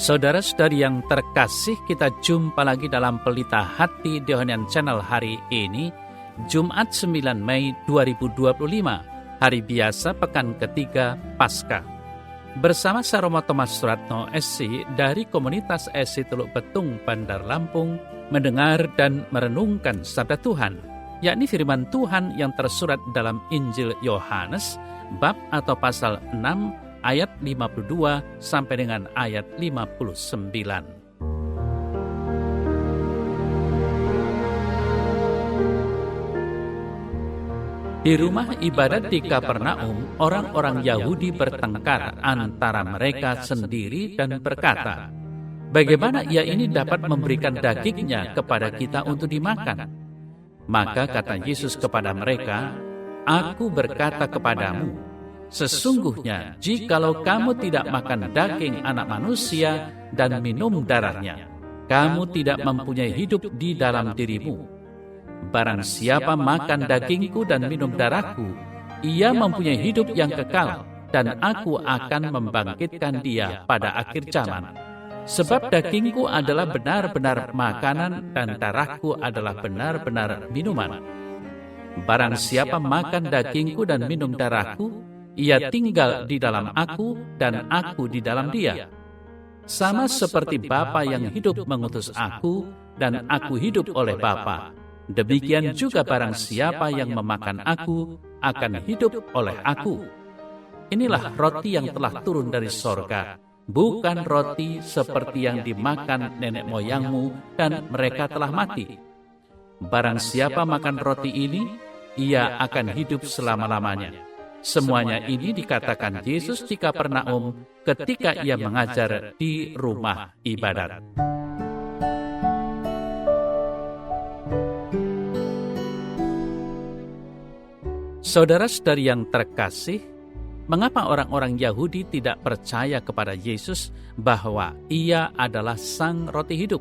Saudara-saudari yang terkasih, kita jumpa lagi dalam Pelita Hati Deonian Channel hari ini, Jumat 9 Mei 2025, hari biasa pekan ketiga Paskah. Bersama saya Romo Thomas Suratno SC dari komunitas SC Teluk Betung, Bandar Lampung, mendengar dan merenungkan sabda Tuhan, yakni firman Tuhan yang tersurat dalam Injil Yohanes, bab atau pasal 6, ayat 52 sampai dengan ayat 59. Di rumah ibadat di Kapernaum, orang-orang Yahudi bertengkar antara mereka sendiri dan berkata, "Bagaimana ia ini dapat memberikan dagingnya kepada kita untuk dimakan?" Maka kata Yesus kepada mereka, "Aku berkata kepadamu, sesungguhnya jikalau kamu tidak makan daging anak manusia dan minum darahnya, kamu tidak mempunyai hidup di dalam dirimu. Barang siapa makan dagingku dan minum darahku, ia mempunyai hidup yang kekal, dan aku akan membangkitkan dia pada akhir zaman. Sebab dagingku adalah benar-benar makanan dan darahku adalah benar-benar minuman. Barang siapa makan dagingku dan minum darahku, ia tinggal di dalam aku dan aku di dalam dia. Sama seperti Bapa yang hidup mengutus aku dan aku hidup oleh Bapa. Demikian juga barang siapa yang memakan aku akan hidup oleh aku. Inilah roti yang telah turun dari sorga, bukan roti seperti yang dimakan nenek moyangmu dan mereka telah mati. Barang siapa makan roti ini, ia akan hidup selama-lamanya." Semuanya ini dikatakan Yesus di Kapernaum ketika ia mengajar di rumah ibadat. Saudara-saudari yang terkasih, mengapa orang-orang Yahudi tidak percaya kepada Yesus bahwa ia adalah Sang Roti Hidup?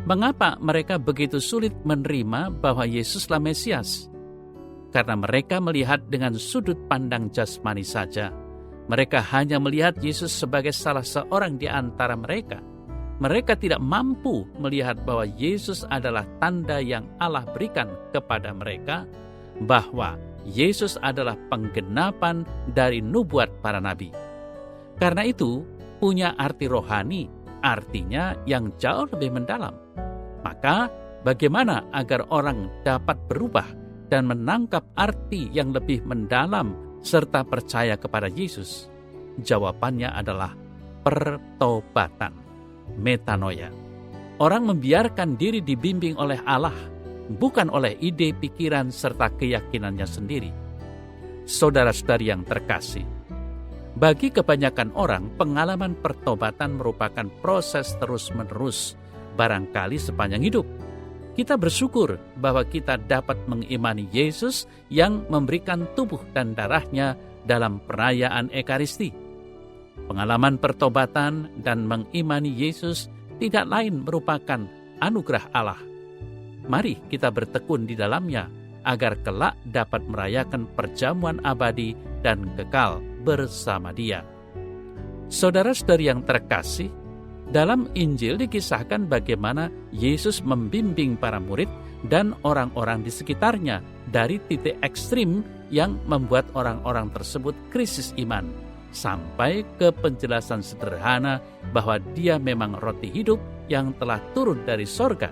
Mengapa mereka begitu sulit menerima bahwa Yesuslah Mesias? Karena mereka melihat dengan sudut pandang jasmani saja. Mereka hanya melihat Yesus sebagai salah seorang di antara mereka. Mereka tidak mampu melihat bahwa Yesus adalah tanda yang Allah berikan kepada mereka, bahwa Yesus adalah penggenapan dari nubuat para nabi. Karena itu, punya arti rohani, artinya yang jauh lebih mendalam. Maka, bagaimana agar orang dapat berubah dan menangkap arti yang lebih mendalam serta percaya kepada Yesus? Jawabannya adalah pertobatan, metanoia. Orang membiarkan diri dibimbing oleh Allah, bukan oleh ide, pikiran, serta keyakinannya sendiri. Saudara-saudari yang terkasih, bagi kebanyakan orang, pengalaman pertobatan merupakan proses terus-menerus, barangkali sepanjang hidup. Kita bersyukur bahwa kita dapat mengimani Yesus yang memberikan tubuh dan darahnya dalam perayaan Ekaristi. Pengalaman pertobatan dan mengimani Yesus tidak lain merupakan anugerah Allah. Mari kita bertekun di dalamnya agar kelak dapat merayakan perjamuan abadi dan kekal bersama Dia. Saudara-saudari yang terkasih, dalam Injil dikisahkan bagaimana Yesus membimbing para murid dan orang-orang di sekitarnya dari titik ekstrim yang membuat orang-orang tersebut krisis iman, sampai ke penjelasan sederhana bahwa Dia memang roti hidup yang telah turun dari sorga.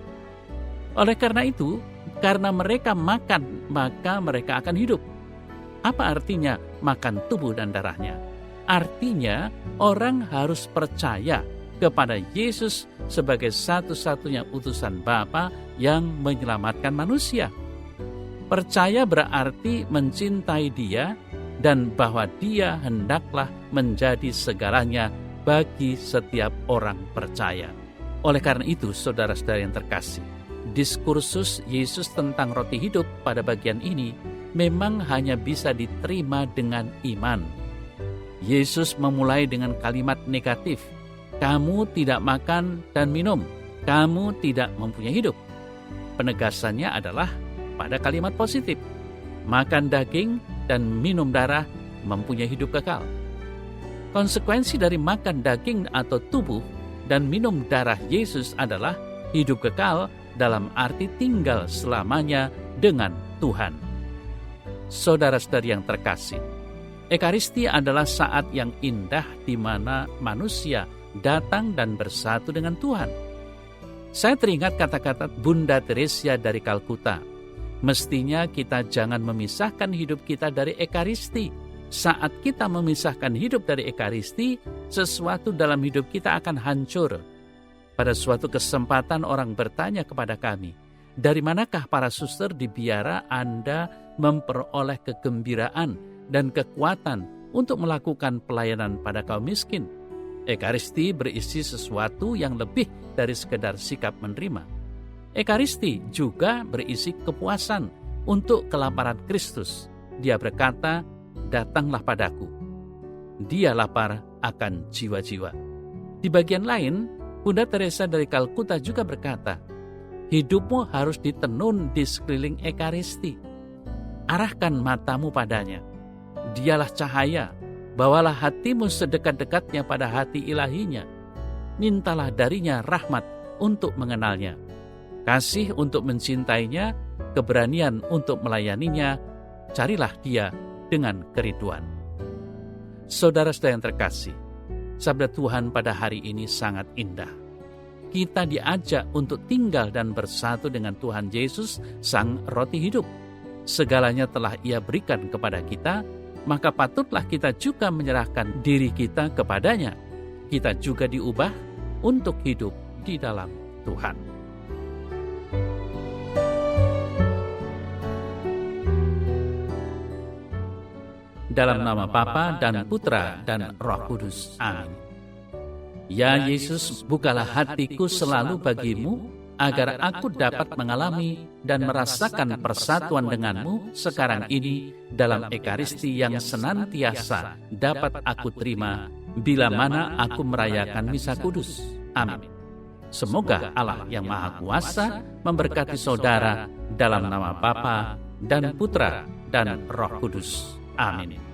Oleh karena itu, karena mereka makan, maka mereka akan hidup. Apa artinya makan tubuh dan darahnya? Artinya orang harus percaya kepada Yesus sebagai satu-satunya utusan Bapa yang menyelamatkan manusia. Percaya berarti mencintai Dia dan bahwa Dia hendaklah menjadi segalanya bagi setiap orang percaya. Oleh karena itu, saudara-saudara yang terkasih, diskursus Yesus tentang roti hidup pada bagian ini memang hanya bisa diterima dengan iman. Yesus memulai dengan kalimat negatif, "Kamu tidak makan dan minum, kamu tidak mempunyai hidup." Penegasannya adalah pada kalimat positif, makan daging dan minum darah mempunyai hidup kekal. Konsekuensi dari makan daging atau tubuh dan minum darah Yesus adalah hidup kekal dalam arti tinggal selamanya dengan Tuhan. Saudara-saudari yang terkasih, Ekaristi adalah saat yang indah di mana manusia datang dan bersatu dengan Tuhan. Saya teringat kata-kata Bunda Teresia dari Kalkuta, mestinya kita jangan memisahkan hidup kita dari Ekaristi. Saat kita memisahkan hidup dari Ekaristi, sesuatu dalam hidup kita akan hancur. Pada suatu kesempatan orang bertanya kepada kami, dari manakah para suster di biara Anda memperoleh kegembiraan dan kekuatan untuk melakukan pelayanan pada kaum miskin? Ekaristi berisi sesuatu yang lebih dari sekedar sikap menerima. Ekaristi juga berisi kepuasan untuk kelaparan Kristus. Dia berkata, "Datanglah padaku." Dia lapar akan jiwa-jiwa. Di bagian lain, Bunda Teresa dari Kalkuta juga berkata, hidupmu harus ditenun di sekeliling Ekaristi. Arahkan matamu padanya. Dialah cahaya, bawalah hatimu sedekat-dekatnya pada hati ilahinya. Mintalah darinya rahmat untuk mengenalnya, kasih untuk mencintainya, keberanian untuk melayaninya. Carilah dia dengan kerinduan. Saudara-saudara yang terkasih, sabda Tuhan pada hari ini sangat indah. Kita diajak untuk tinggal dan bersatu dengan Tuhan Yesus, Sang Roti Hidup. Segalanya telah Ia berikan kepada kita, maka patutlah kita juga menyerahkan diri kita kepadanya. Kita juga diubah untuk hidup di dalam Tuhan. Dalam nama Bapa dan Putra dan Roh Kudus. Amin. Ya Yesus, bukalah hatiku selalu bagimu, agar aku dapat mengalami dan merasakan persatuan denganmu sekarang ini dalam Ekaristi yang senantiasa dapat aku terima bila mana aku merayakan Misa Kudus. Amin. Semoga Allah yang Maha Kuasa memberkati saudara dalam nama Bapa dan Putra dan Roh Kudus. Amin.